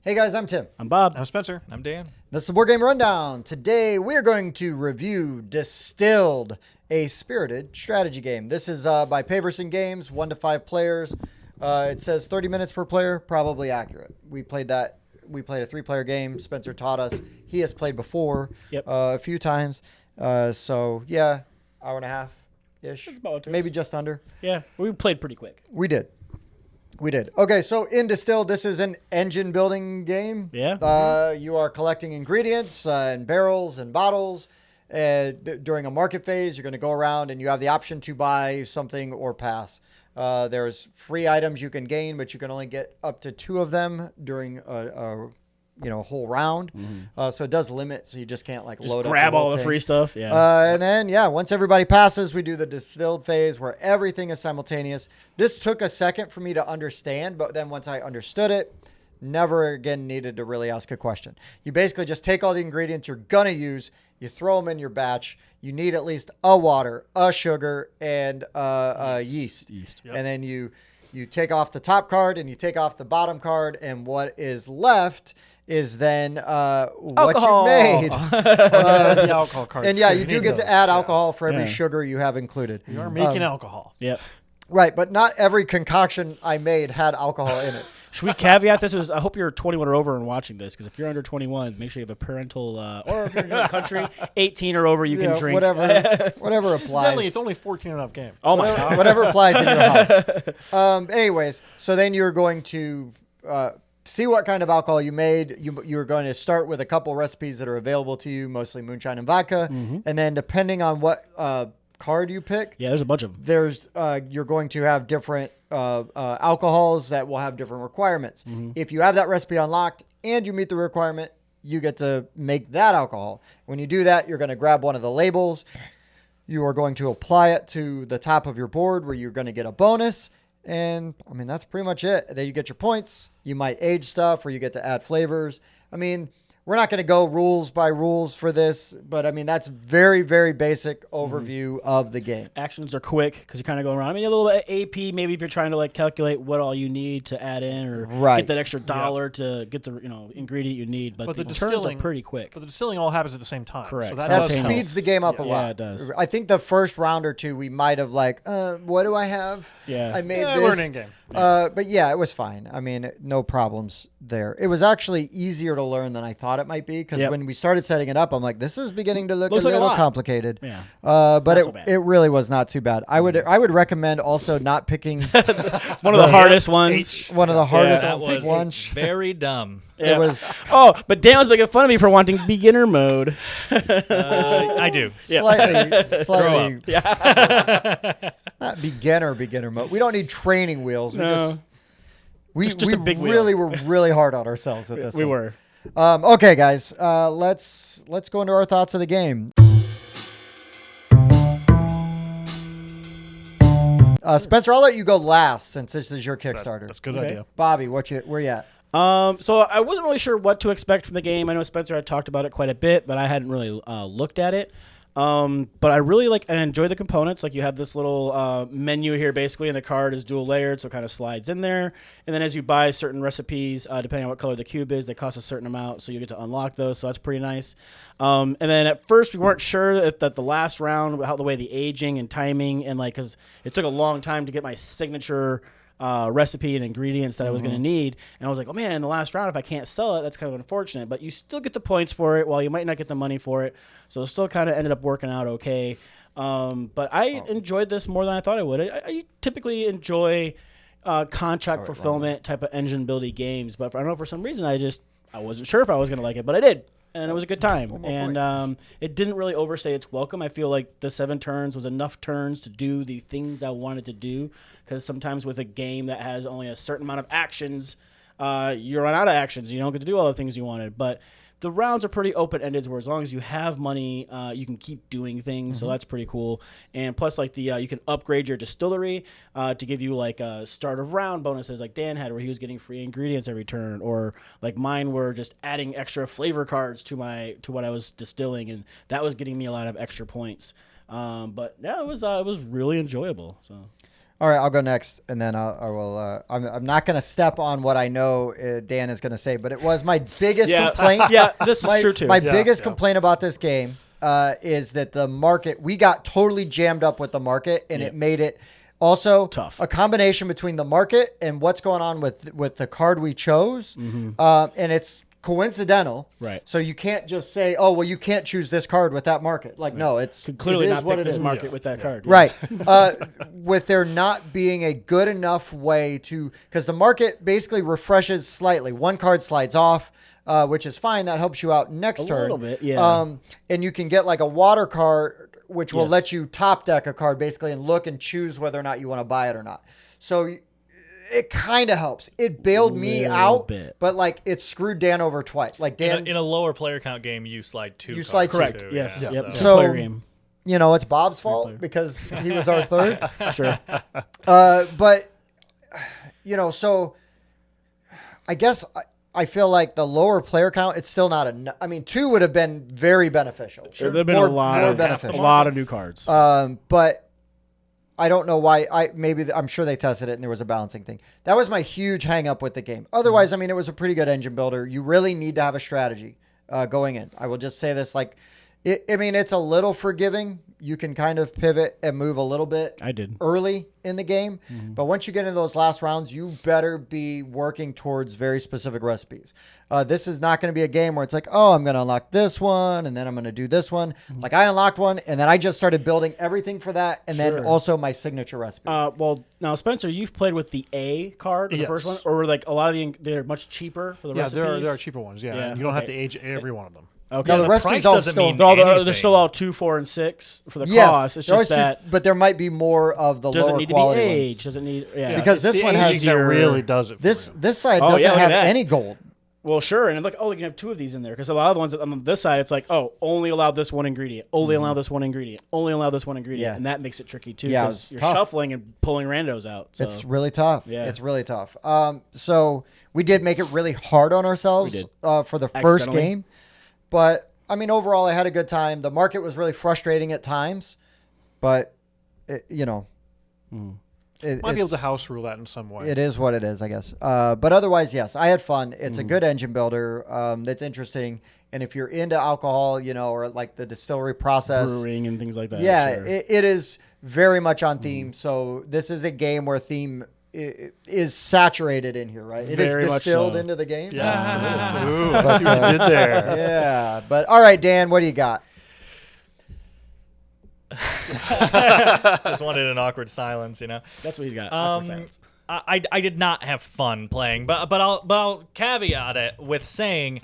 Hey guys, I'm Tim. I'm Bob. I'm Spencer. I'm Dan. This is the Board Game Rundown. Today we are going to review Distilled, a spirited strategy game. This is by Paverson Games, 1 to 5 players. It says 30 minutes per player, probably accurate. We played a 3-player game. Spencer taught us. He has played before a few times. So yeah, hour and a half-ish, maybe just under. Yeah, we played pretty quick. We did. Okay, so in Distilled, this is an engine building game. Yeah. You are collecting ingredients and barrels and bottles. During a market phase, you're going to go around and you have the option to buy something or pass. There's free items you can gain, but you can only get up to 2 of them during a whole round. So it does limit, so you just can't Just load up. grab all the free stuff. Yeah. And then, once everybody passes, we do the Distilled phase where everything is simultaneous. This took a second for me to understand, but then once I understood it, never again needed to really ask a question. You basically just take all the ingredients you're going to use, you throw them in your batch. You need at least a water, a sugar, and yeast. Yep. And then you take off the top card and you take off the bottom card, and what is left is then what you made. The alcohol cards. And you do get to add alcohol for every Yeah. sugar you have included. You are making alcohol. Yep. Right, but not every concoction I made had alcohol in it. Should we caveat this? I hope you're 21 or over and watching this, because if you're under 21, make sure you have a parental, or if you're in the country, 18 or over, you can drink. Whatever applies. It's only 14 and up game. Oh my God. Whatever applies in your house. Anyways, so then you're going to see what kind of alcohol you made. You're going to start with a couple recipes that are available to you, mostly moonshine and vodka. And then depending on what card you pick, Yeah, there's a bunch of them. you're going to have different alcohols that will have different requirements. If you have that recipe unlocked and you meet the requirement, you get to make that alcohol. When you do that, you're going to grab one of the labels. You are going to apply it to the top of your board where you're going to get a bonus. And I mean, that's pretty much it. Then you get your points. You might age stuff, or you get to add flavors. I mean, we're not going to go rules by rules for this, but I mean, that's very, very basic overview of the game. Actions are quick because you kind of go around. I mean, a little bit of AP, maybe if you're trying to calculate what all you need to add in, or get that extra dollar to get the ingredient you need. But the turns are pretty quick. But the distilling all happens at the same time. Correct. So That speeds the game up a lot. Yeah, it does. I think the first round or two, we might have what do I have? Yeah. I made this. Learning game. But yeah, it was fine. I mean, no problems there. It was actually easier to learn than I thought it might be, because when we started setting it up, I'm like, this is beginning to look a little complicated. Yeah. But it really was not too bad. I would recommend also not picking one of the hardest ones. One of the hardest That was ones. very dumb. It was but Dan was making fun of me for wanting beginner mode. I do. slightly not beginner mode. We don't need training wheels. We Just a big wheel. really were really hard on ourselves at this We one. were. Okay, guys, let's go into our thoughts of the game. Spencer, I'll let you go last since this is your Kickstarter. That's a good Okay. idea. Bobby, where you at? So I wasn't really sure what to expect from the game. I know Spencer had talked about it quite a bit, but I hadn't really looked at it. But I really and enjoy the components. You have this little menu here, basically, and the card is dual layered, so it kind of slides in there. And then as you buy certain recipes, depending on what color the cube is, they cost a certain amount, so you get to unlock those. So that's pretty nice. And then at first we weren't sure that the last round, how the way the aging and timing, and because it took a long time to get my signature recipe and ingredients that I was going to need. And I was like, oh man, in the last round, if I can't sell it, that's kind of unfortunate. But you still get the points for it, while you might not get the money for it. So it still kind of ended up working out okay. But I enjoyed this more than I thought I would. I typically enjoy contract fulfillment type of engine building games. But I don't know, for some reason, I wasn't sure if I was going to like it, but I did. And it was a good time. And it didn't really overstay its welcome. I feel like the 7 turns was enough turns to do the things I wanted to do. Because sometimes with a game that has only a certain amount of actions, you run out of actions. You don't get to do all the things you wanted. But the rounds are pretty open-ended, where as long as you have money, you can keep doing things. So that's pretty cool. And plus, you can upgrade your distillery to give you a start of round bonuses, like Dan had, where he was getting free ingredients every turn, or mine were just adding extra flavor cards to what I was distilling, and that was getting me a lot of extra points. But yeah, it was really enjoyable. So. All right, I'll go next, and then I will. I'm not going to step on what I know Dan is going to say, but it was my biggest complaint. Yeah, this is true too. My biggest complaint about this game is that the market. We got totally jammed up with the market, and it made it also tough. A combination between the market and what's going on with the card we chose, and it's coincidental, right? So you can't just say, "Oh, well, you can't choose this card with that market." Like, no, it's clearly it is not what pick it this is. market with that card, Right. With there not being a good enough way to, because the market basically refreshes slightly. One card slides off, which is fine. That helps you out next turn. A little bit, yeah. And you can get like a water card, which will Yes. let you top deck a card basically and look and choose whether or not you want to buy it or not. So it kind of helps. It bailed me out, but like it screwed Dan over twice. Like Dan in a lower player count game, you slide 2. You slide two. Correct. Too, Yes. yeah, Yep. So- Player game. you know, it's Bob's fault because he was our third. Sure. But, you know, so I guess I feel like the lower player count, it's still not enough. I mean, 2 would have been very beneficial. There would have been more a lot of new cards. But I don't know why. I'm sure they tested it and there was a balancing thing. That was my huge hang up with the game. Otherwise, I mean, it was a pretty good engine builder. You really need to have a strategy going in. I will just say this, like, it's a little forgiving. You can kind of pivot and move a little bit early in the game. But once you get into those last rounds, you better be working towards very specific recipes. This is not going to be a game where it's like, oh, I'm going to unlock this one, and then I'm going to do this one. Like, I unlocked one, and then I just started building everything for that, and then also my signature recipe. Well, now, Spencer, you've played with the A card, the first one, or like a lot of they're much cheaper for the recipes? Yeah, there are cheaper ones, yeah. You don't have to age every one of them. Okay. No, the the recipes price all doesn't still. mean they're still all 2, 4, and 6 for the cost. It's they're just always that but there might be more of the doesn't lower need to be quality aged. ones. Doesn't need Because this the one has aging that really does it. For This you. side Oh, doesn't yeah, look have at that. any gold. Well, sure, and like, oh, you can have 2 of these in there because a lot of the ones on this side, it's like, oh, only allow this one ingredient, only allow this one ingredient, only allow this one ingredient, Yeah. and that makes it tricky too. Yeah, because it's you're tough. shuffling and pulling randos out. So. It's really tough. Yeah. It's really tough. So we did make it really hard on ourselves We did. For the first Accidentally. game. But, I mean, overall, I had a good time. The market was really frustrating at times. But, you know. Might be able to house rule that in some way. It is what it is, I guess. But otherwise, yes, I had fun. It's a good engine builder. That's interesting. And if you're into alcohol, you know, or like the distillery process. Brewing and things like that. Yeah, sure. it is very much on theme. So this is a game where theme is saturated in here, right? It Very is much distilled so. into the game. Yeah. Ooh, But, I see what you did there. Yeah. But all right, Dan, what do you got? Just wanted an awkward silence, you know. That's what he's got. Awkward silence. I did not have fun playing, but I'll caveat it with saying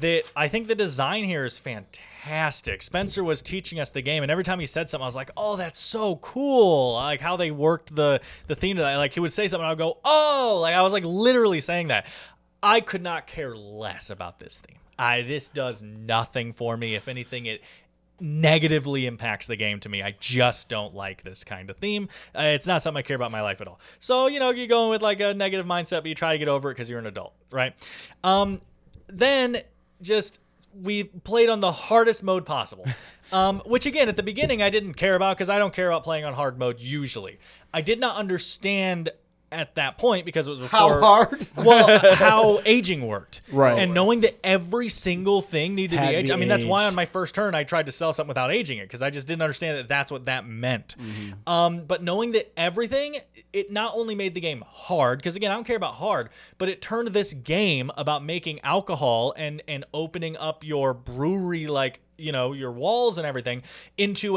that I think the design here is fantastic. Spencer was teaching us the game, and every time he said something, I was like, "Oh, that's so cool!" Like how they worked the theme to that. Like he would say something, and I would go, "Oh!" Like I was like literally saying that. I could not care less about this theme. This does nothing for me. If anything, it negatively impacts the game to me. I just don't like this kind of theme. It's not something I care about in my life at all. So, you know, you go in with like a negative mindset, but you try to get over it because you're an adult, right? Then just we played on the hardest mode possible, which again, at the beginning, I didn't care about because I don't care about playing on hard mode usually. I did not understand at that point because it was before How hard? well, how aging worked. Right. And knowing that every single thing needed to Had be to aged. be I mean, that's why aged. on my first turn, I tried to sell something without aging it because I just didn't understand that that's what that meant. But knowing that everything, it not only made the game hard, because again, I don't care about hard, but it turned this game about making alcohol and opening up your brewery, like, you know, your walls and everything into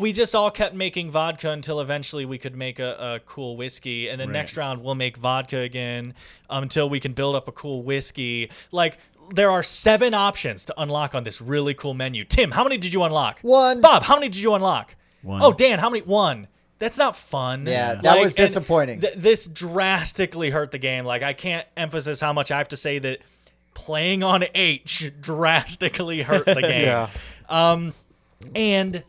we just all kept making vodka until eventually we could make a cool whiskey. And then next round we'll make vodka again until we can build up a cool whiskey. Like there are 7 options to unlock on this really cool menu. Tim, how many did you unlock? 1. Bob, how many did you unlock? 1. Oh, Dan, how many? 1. That's not fun. Yeah, that was and disappointing. This drastically hurt the game. Like I can't emphasize how much I have to say that playing on H drastically hurt the game. Yeah. And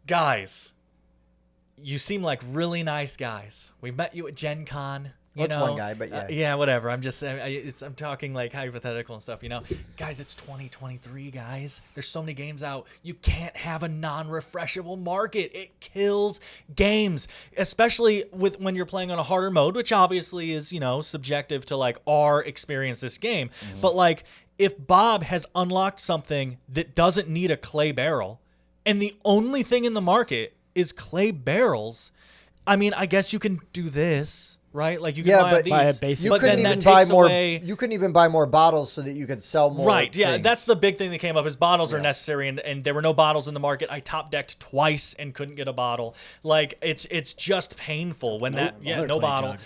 guys, you seem like really nice guys. We met you at Gen Con. You That's know? one guy, but yeah. Yeah, whatever. I'm just I'm talking like hypothetical and stuff, you know. Guys, it's 2023, guys. There's so many games out. You can't have a non-refreshable market. It kills games, especially when you're playing on a harder mode, which obviously is, you know, subjective to like our experience this game. But like if Bob has unlocked something that doesn't need a clay barrel and the only thing in the market is clay barrels, I mean, I guess you can do this. Right, like you can buy a basic, but then that takes away. You couldn't even buy more bottles so that you could sell more. Right, yeah, things. that's the big thing that came up is bottles are necessary, and there were no bottles in the market. I top decked twice and couldn't get a bottle. Like it's just painful when no bottle.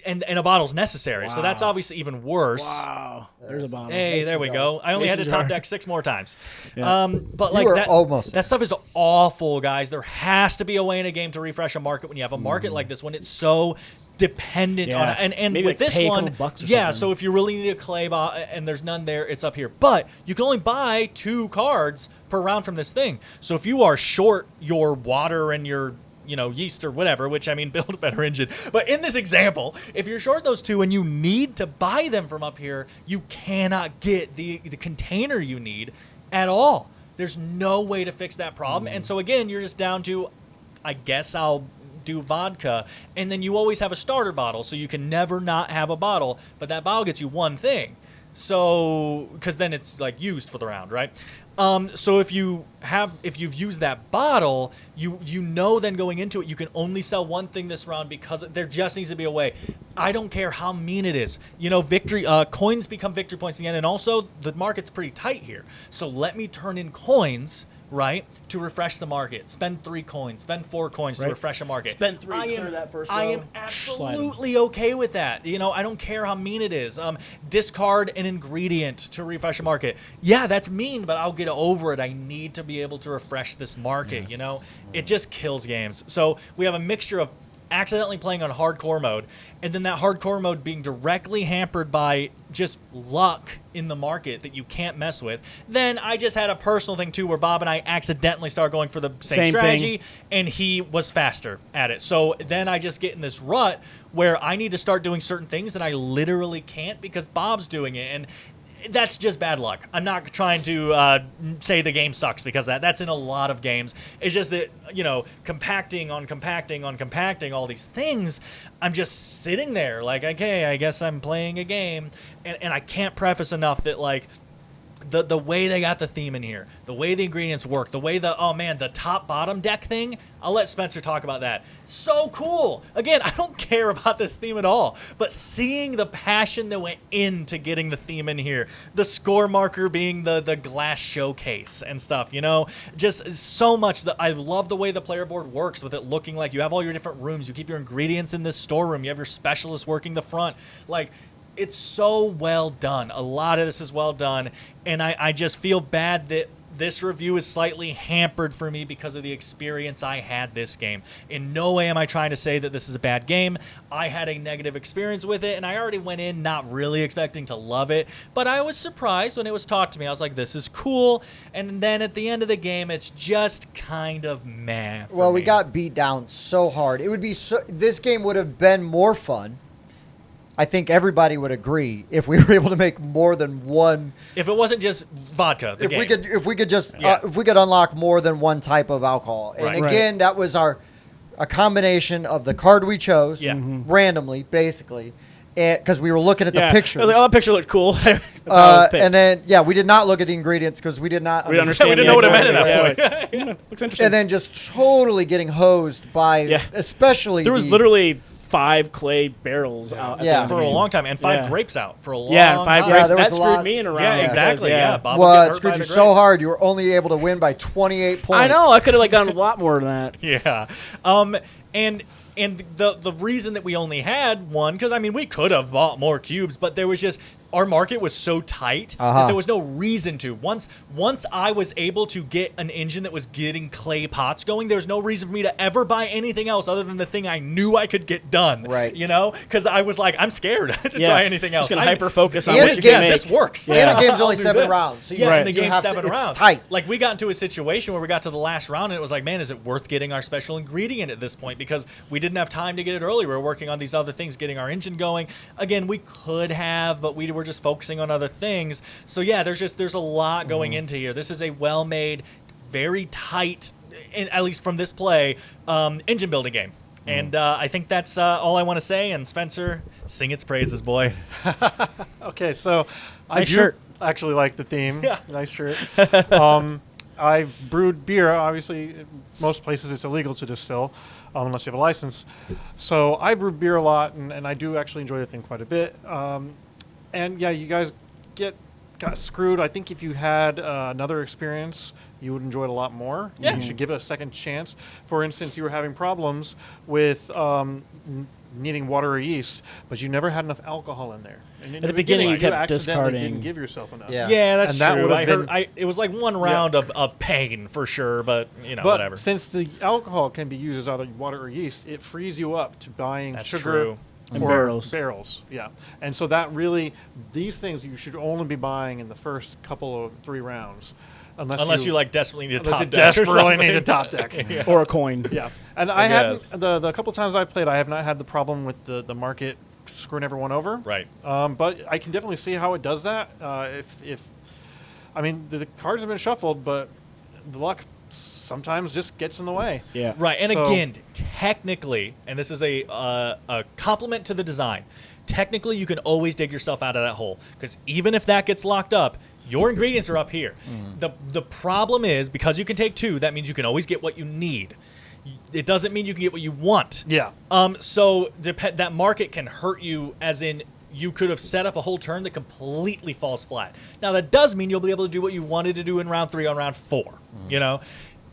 And a bottle's necessary, so that's obviously even worse. Wow, there's a bottle. Hey, there we go. I only had to top deck 6 more times. Yeah. But like that stuff is awful, guys. There has to be a way in a game to refresh a market when you have a market like this, when it's so dependent on it. And maybe with like this one, so if you really need a clay and there's none there, it's up here. But you can only buy 2 cards per round from this thing. So if you are short your water and your yeast or whatever, which I mean, build a better engine. But in this example, if you're short those 2 and you need to buy them from up here, you cannot get the container you need at all. There's no way to fix that problem. And so again, you're just down to, I guess I'll do vodka, and then you always have a starter bottle, so you can never not have a bottle, but that bottle gets you one thing. So, because then it's like used for the round, right? So if you've used that bottle, you know then going into it, you can only sell one thing this round because there just needs to be a way. I don't care how mean it is. You know, coins become victory points in the end, and also the market's pretty tight here. So let me turn in coins, right, to refresh the market. Spend 3 coins, spend 4 coins to refresh a market. Spend 3 clear that first row. I am absolutely okay with that. You know, I don't care how mean it is. Discard an ingredient to refresh a market. Yeah, that's mean, but I'll get over it. I need to be able to refresh this market, you know? It just kills games. So we have a mixture of accidentally playing on hardcore mode, and then that hardcore mode being directly hampered by just luck in the market that you can't mess with. Then I just had a personal thing too where Bob and I accidentally started going for the same strategy and he was faster at it. So then I just get in this rut where I need to start doing certain things and I literally can't because Bob's doing it, and that's just bad luck. I'm not trying to say the game sucks because that's in a lot of games. It's just that, you know, compacting on compacting on compacting, all these things, I'm just sitting there like, okay, I guess I'm playing a game. And I can't preface enough that, like, the way they got the theme in here, the way the ingredients work, the way the top-bottom deck thing, I'll let Spencer talk about that. So cool. Again, I don't care about this theme at all, but seeing the passion that went into getting the theme in here, the score marker being the glass showcase and stuff, you know, just so much that I love the way the player board works with it looking like you have all your different rooms, you keep your ingredients in this storeroom, you have your specialists working the front, like, it's so well done. A lot of this is well done, and I just feel bad that this review is slightly hampered for me because of the experience I had this game. In no way am I trying to say that this is a bad game. I had a negative experience with it, and I already went in not really expecting to love it, but I was surprised when it was taught to me. I was like, this is cool, and then at the end of the game, it's just kind of meh. Well, we got beat down so hard. It would be this game would have been more fun. I think everybody would agree if we were able to make more than one. If it wasn't just vodka, if we could unlock more than one type of alcohol, and again, that was a combination of the card we chose randomly, basically, because we were looking at the pictures. Like, oh, the picture looked cool. And then we did not look at the ingredients because we did not. We understand. We didn't know what it meant at that point. Looks interesting. And then just totally getting hosed by, especially there was literally 5 clay barrels out for a long time, and 5 grapes out for a long time. Yeah, and 5 grapes. There was that screwed me in a round. Yeah, exactly. Bob it screwed you so hard you were only able to win by 28 points. I know. I could have gotten a lot more than that. Yeah. And the reason that we only had one, because I mean we could have bought more cubes, but there was just our market was so tight that there was no reason to. Once I was able to get an engine that was getting clay pots going, there's no reason for me to ever buy anything else other than the thing I knew I could get done. Right. You know, because I was like, I'm scared to try anything else. Just gonna hyper focus on And what you can make. This works. And the game's only I'll do 7 this. rounds. So Yeah, and the you game's have to- 7 rounds. It's tight. Like, we got into a situation where we got to the last round, and it was like, man, is it worth getting our special ingredient at this point? Because we didn't have time to get it early. We were working on these other things, getting our engine going. Again, we could have, but we were just focusing on other things. So yeah, there's a lot going into here. This is a well-made, very tight, at least from this play, engine building game. And I think that's all I want to say. And Spencer, sing its praises, boy. Okay, so I Nice do shirt. actually like the theme. Yeah. Nice shirt. I've brewed beer. Obviously, most places it's illegal to distill unless you have a license. So I brew beer a lot, and I do actually enjoy the thing quite a bit. And yeah, you guys got screwed. I think if you had another experience, you would enjoy it a lot more. Yeah. You should give it a second chance. For instance, you were having problems with needing water or yeast, but you never had enough alcohol in there. And in At the beginning, you kept accidentally discarding. Didn't give yourself enough. Yeah. Yeah, that's And that true. would've I been- heard, it was like one round of pain for sure, but But whatever. since the alcohol can be used as either water or yeast, it frees you up to buying That's sugar true. And or barrels. Yeah. And so that really, these things you should only be buying in the first couple of 3 rounds. Unless you like desperately need a unless top you deck or desperately something. need a top deck. Or a coin. Yeah. And I I haven't, guess. the couple times I've played, I have not had the problem with the market screwing everyone over. Right. But I can definitely see how it does that. I mean, the cards have been shuffled, but the luck sometimes just gets in the way. Yeah. Right, and So- again, technically, and this is a compliment to the design, technically you can always dig yourself out of that hole, because even if that gets locked up, your ingredients are up here. The problem is, because you can take 2, that means you can always get what you need. It doesn't mean you can get what you want. Yeah. So that market can hurt you, as in you could have set up a whole turn that completely falls flat. Now, that does mean you'll be able to do what you wanted to do in round 3 on round 4, you know?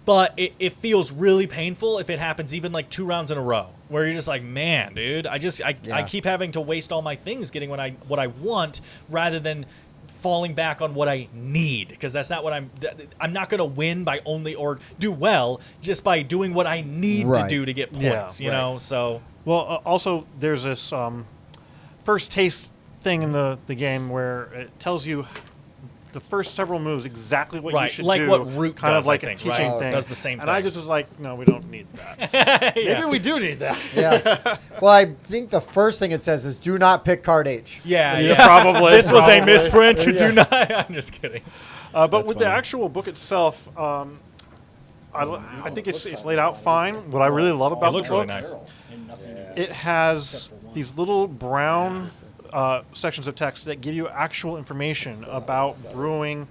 But it feels really painful if it happens even like 2 rounds in a row, where you're just like, man, dude, I keep having to waste all my things getting what I want rather than falling back on what I need, because that's not what I'm not going to win by only or do well just by doing what I need to do to get points, you know? So Well, also, there's this first taste thing in the game where it tells you the first several moves exactly what you should like do. what Root kind does, of like I think, a teaching right? thing. Does the same and I thing. just was like, no, we don't need that. yeah. Maybe we do need that. Yeah. Well, I think the first thing it says is do not pick card H. Yeah, Probably. This was a Probably. misprint. Do not. I'm just kidding. But with the funny. actual book itself, I think it's laid out fine. What I really love about It looks the really book, nice. it has these little brown sections of text that give you actual information about brewing,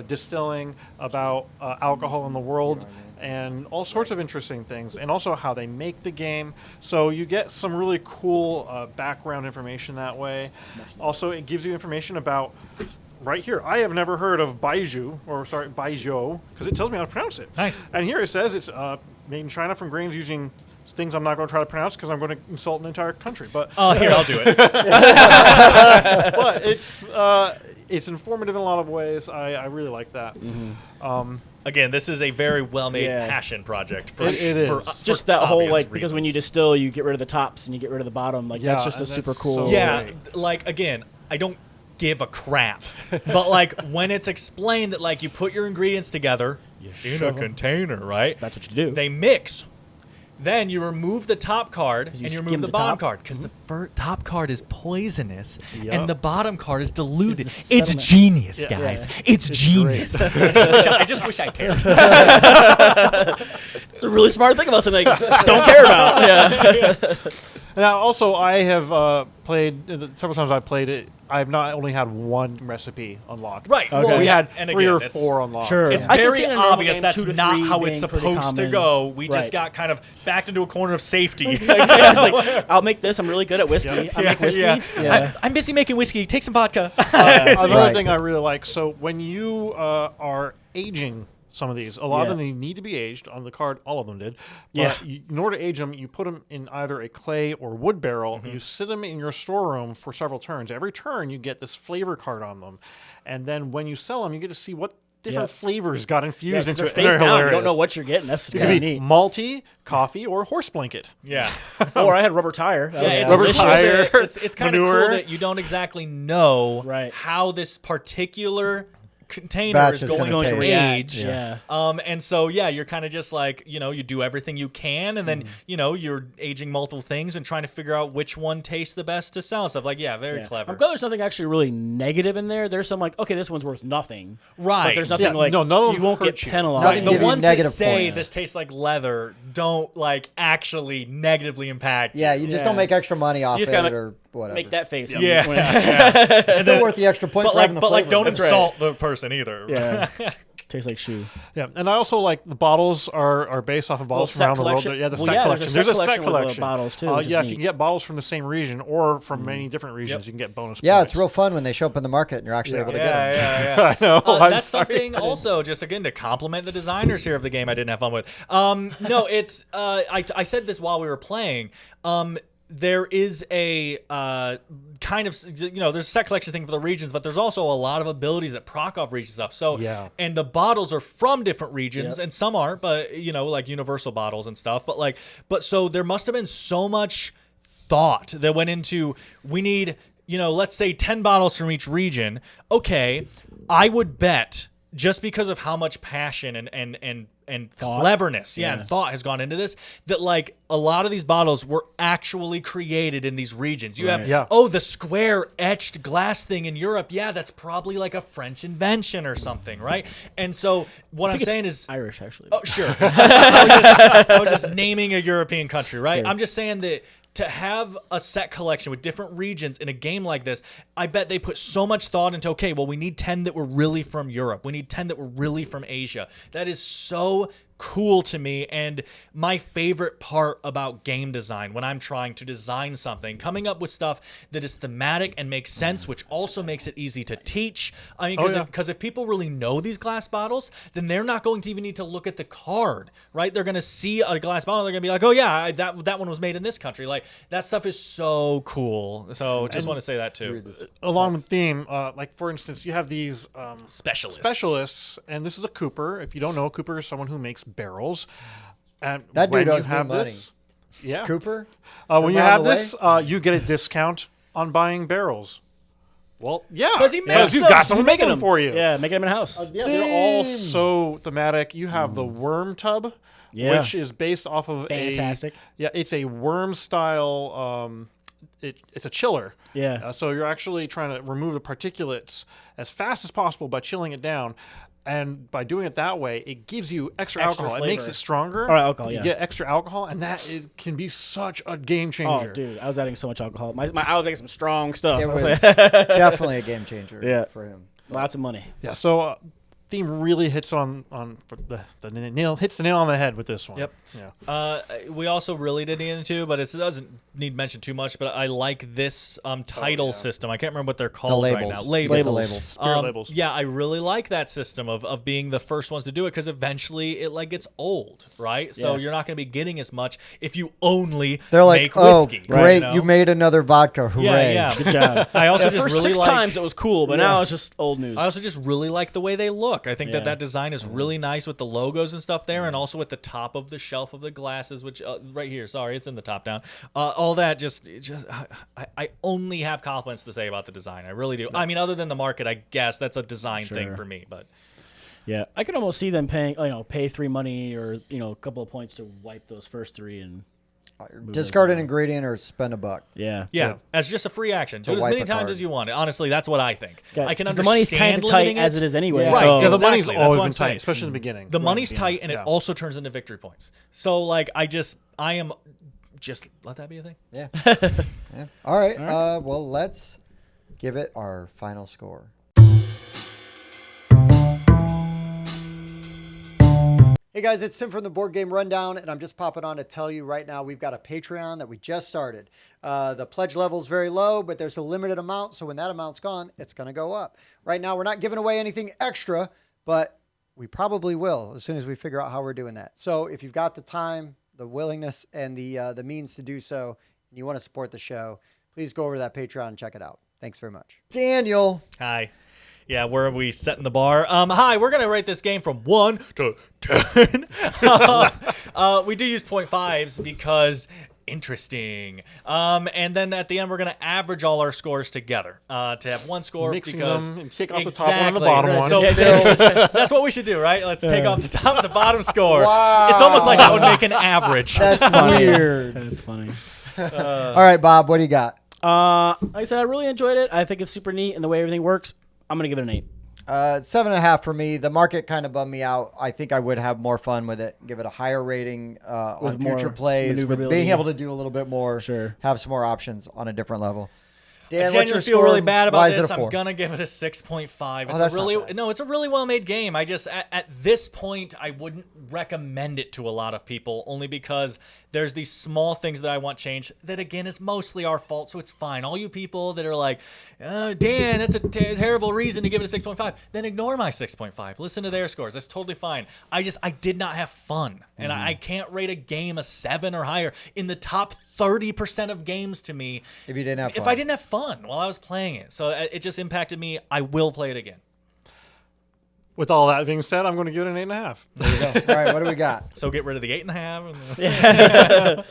distilling, about alcohol in the world, and all sorts of interesting things, and also how they make the game. So you get some really cool background information that way. Also, it gives you information about, right here, I have never heard of Baijiu, because it tells me how to pronounce it. Nice. And here it says it's made in China from grains using things I'm not going to try to pronounce because I'm going to insult an entire country. But Oh, here, I'll do it. but it's informative in a lot of ways. I really like that. Again, this is a very well-made Yeah. passion project. For, It is. for Just that whole, obvious like, because when you reasons. distill, you get rid of the tops and you get rid of the bottom. Like, Yeah, that's just a and super that's cool. so- Yeah, Right. like, again, I don't give a crap. But, like, when it's explained that, like, you put your ingredients together in a shove 'em. container, right? That's what you do. They mix. Then you remove the top card and you you skim remove the the bottom top. card, because the top card is poisonous Yup. and the bottom card is diluted. Is the It's settlement. genius, Yeah. guys. Yeah. It's genius. I just wish I cared. It's a really smart thing about something like, don't care about. Yeah. Now, also, I have played several times. I've played it. I've not only had one recipe unlocked. Right. Okay. Well, We yeah, had and 3 again, or it's- 4 unlocked. Sure. It's I can very see in a normal obvious game, that's 2 to not 3 how it's being pretty supposed to common. go. We just Right. got kind of backed into a corner of safety. I was like, I'll make this. I'm really good at whiskey. I make whiskey. Yeah. I'm busy making whiskey. Take some vodka. Another Right. thing I really like. So when you are aging some of these. A lot Yeah. of them, they need to be aged. On the card, all of them did. But Yeah. in order to age them, you put them in either a clay or wood barrel. Mm-hmm. And you sit them in your storeroom for several turns. Every turn, you get this flavor card on them. And then when you sell them, you get to see what different Yeah. flavors got Yeah, infused 'cause into they're it. face They're down. You hilarious. don't know what you're getting. That's It kind could of be neat. malty, coffee, or horse blanket. Yeah. Or I had rubber tire. That was Yeah, it's Rubber delicious. tire. It's kind of cool manure. that you don't exactly know Right. how this particular container Batch is is going gonna to taste. age. Yeah. And so yeah, you're kind of just like, you know, you do everything you can, and then you know you're aging multiple things and trying to figure out which one tastes the best to sell and stuff. Like, yeah, very Yeah. clever. I'm glad there's nothing actually really negative in there. There's some like, okay, this one's worth nothing. Right. But there's nothing Yeah, like, no, none of you them won't hurt get you. penalized. Nothing The give you ones that negative say points. this tastes like leather don't like actually negatively impact. Yeah, you just Yeah. don't make extra money off You just it gotta or whatever. Make that face. Yeah. when- It's still worth the extra point But for like, having the flavor. don't That's right. insult the person either. Yeah. Tastes like shoe. Yeah, and I also like the bottles are based off of bottles from set around collection? the world. Yeah, the Well, set yeah, collection. there's a set set collection with, collection. bottles, too, which is Yeah, if neat. you can get bottles from the same region or from many different regions, you can get bonus Yeah, points. it's real fun when they show up in the market and you're actually able to get them. Yeah. I know. I'm That's sorry. something also, just again, to compliment the designers here of the game I didn't have fun with. No, it's, I said this while we were playing. There is a kind of, you know, there's a set collection thing for the regions, but there's also a lot of abilities that proc off region stuff. So, Yeah. and the bottles are from different regions, Yep. and some aren't, but, you know, like universal bottles and stuff. But so there must have been so much thought that went into, we need, you know, let's say 10 bottles from each region. Okay, I would bet, just because of how much passion and cleverness, and thought has gone into this, that like a lot of these bottles were actually created in these regions. You have, Yeah. oh, the square etched glass thing in Europe. Yeah, that's probably like a French invention or something, right? And so what I'm saying is, Irish, actually. oh, sure. I was just naming a European country, right? Sure. I'm just saying that to have a set collection with different regions in a game like this, I bet they put so much thought into, okay, well, we need 10 that were really from Europe. We need 10 that were really from Asia. That is so cool to me, and my favorite part about game design when I'm trying to design something, coming up with stuff that is thematic and makes sense, which also makes it easy to teach. I mean, because if people really know these glass bottles, then they're not going to even need to look at the card, right? They're going to see a glass bottle, they're going to be like, oh yeah, that one was made in this country. Like, that stuff is so cool. So just want to say that too. Along with theme, like for instance, you have these Specialists. and this is a Cooper. If you don't know, a Cooper is someone who makes barrels. And That dude when you owes me have money. this, yeah, Cooper? when you around have the way? this, you get a discount on buying barrels. Well, yeah, 'Cause he makes you've them. got someone He's making them for you. Yeah, making them in house. Yeah, they're all so thematic. You have the worm tub, Yeah. which is based off of Fantastic. it's a worm style. It's a chiller. Yeah. So you're actually trying to remove the particulates as fast as possible by chilling it down. And by doing it that way, it gives you extra alcohol. It makes flavor. it stronger. Oh, alcohol, yeah. You get extra alcohol, and can be such a game changer. Oh, dude, I was adding so much alcohol. I was making some strong stuff. It I was was like, definitely a game changer Yeah. for him. lots of money. Yeah. So theme really hits on the nail on the head with this one. Yep. Yeah. We also really didn't get into, but it doesn't need mention too much. But I like this title system. I can't remember what they're called right now. Labels. Labels. Spirit labels. Yeah, I really like that system of being the first ones to do it, because eventually it like gets old, right? So Yeah. you're not going to be getting as much if you only They're like, make oh, whiskey. great, you know? you made another vodka. Hooray. Yeah, Good job. I also The just first really 6 like. times it was cool, but now it's just old news. I also just really like the way they look. I think Yeah. that design is really nice with the logos and stuff there, and also with the top of the shelf of the glasses, which right here. Sorry, it's in the top down. All that I only have compliments to say about the design. I really do. I mean, other than the market, I guess that's a design thing Sure. for me. But Yeah, I could almost see them paying, pay 3 money or a couple of points to wipe those first 3 and Discard an ingredient or spend $1. yeah. yeah, as just a free action. Do it as wipe many a times card. as you want. Honestly, that's what I think. Yeah, I can 'cause understand the money's kind of tight limiting as it is anyway. Yeah. Right. So Yeah, the money's Exactly, that's always what been I'm saying. tight, especially in the beginning. The money's tight, and Yeah. it also turns into victory points. So like, I am just let that be a thing. Yeah. Yeah. All right. Well, let's give it our final score. Hey guys, it's Tim from the Board Game Rundown, and I'm just popping on to tell you right now we've got a Patreon that we just started. The pledge level is very low, but there's a limited amount, so when that amount's gone, it's going to go up. Right now, we're not giving away anything extra, but we probably will as soon as we figure out how we're doing that. So if you've got the time, the willingness, and the means to do so, and you want to support the show, please go over to that Patreon and check it out. Thanks very much. Daniel. Hi. Yeah, where are we setting the bar? Hi, we're going to rate this game from 1 to 10. We do use 0.5s because interesting. And then at the end, we're going to average all our scores together to have one score. Mixing because them and take off the top one and the bottom Right. one. So that's what we should do, right? Let's take off the top and the bottom score. Wow. It's almost like that would make an average. That's weird. That's funny. All right, Bob, what do you got? Like I said, I really enjoyed it. I think it's super neat, and the way everything works, I'm going to give it an 8. 7.5 for me. The market kind of bummed me out. I think I would have more fun with it. Give it a higher rating on more future plays, with being maneuverability. able to do a little bit more. Sure. Have some more options on a different level. Dan, I what's your genuinely feel score? really bad Why about is it this. a I'm 4? gonna give it a 6.5. It's that's a not really bad. no, it's a really well made game. I just at this point I wouldn't recommend it to a lot of people only because there's these small things that I want changed that again is mostly our fault, so it's fine. All you people that are like, Dan, that's a terrible reason to give it a 6.5, then ignore my 6.5. Listen to their scores. That's totally fine. I did not have fun, and I can't rate a game a 7 or higher in the top 30% of games to me If you didn't have fun. if I didn't have fun while I was playing it. So it just impacted me. I will play it again. With all that being said, I'm going to give it an 8.5. There you go. All right, what do we got? So get rid of the 8.5.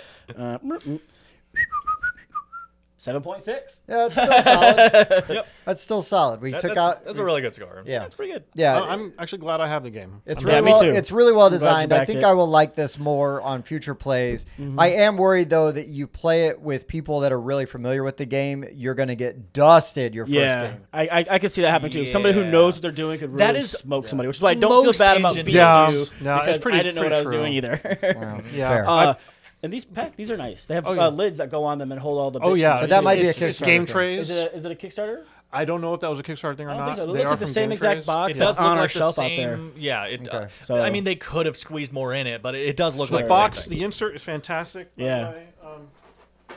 7.6. Yeah, it's still solid. Yep. That's still solid. We took out. That's a really good score. Yeah. That's pretty good. Yeah. I'm actually glad I have the game. It's Yeah, really me well, too. it's really well glad you designed. I backed think it. I will like this more on future plays. I am worried though that you play it with people that are really familiar with the game, you're going to get dusted your first Yeah, game. I could see that happen too. Somebody who Yeah. knows what they're doing could really That is smoke somebody, which is why I don't feel most bad about engine being games. you Yeah, it's because pretty- I didn't know what pretty I was true. doing either. Wow, Yeah. fair. And these are nice. They have Oh, yeah. lids that go on them and hold all the bits. Oh yeah, But that might be a it's Kickstarter game thing. trays. Is it a Kickstarter? I don't know if that was a Kickstarter thing or I don't not. think so. It They looks are like the from same Game exact Trays. box It that's does look on our like the shelf out there. same. Yeah. Okay. So- I mean, they could have squeezed more in it, but it does look The like box, the same thing. the insert is fantastic. by Yeah. the way.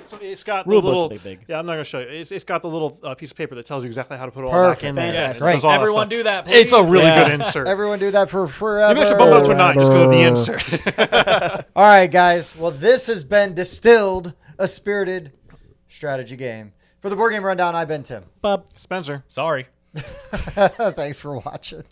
So it's got Rule the little. book's big. Yeah, I'm not gonna show you. It's got the little piece of paper that tells you exactly how to put it all back in there. Fantastic. and it does all that Everyone stuff. do that, It's a please. really Yeah. good insert. Everyone do that for forever. Maybe I should bump it up to a 9 just because of the insert. All right, guys. Well, this has been Distilled, a spirited strategy game. For the Board Game Rundown, I've been Tim. Bob. Spencer. Sorry. Thanks for watching.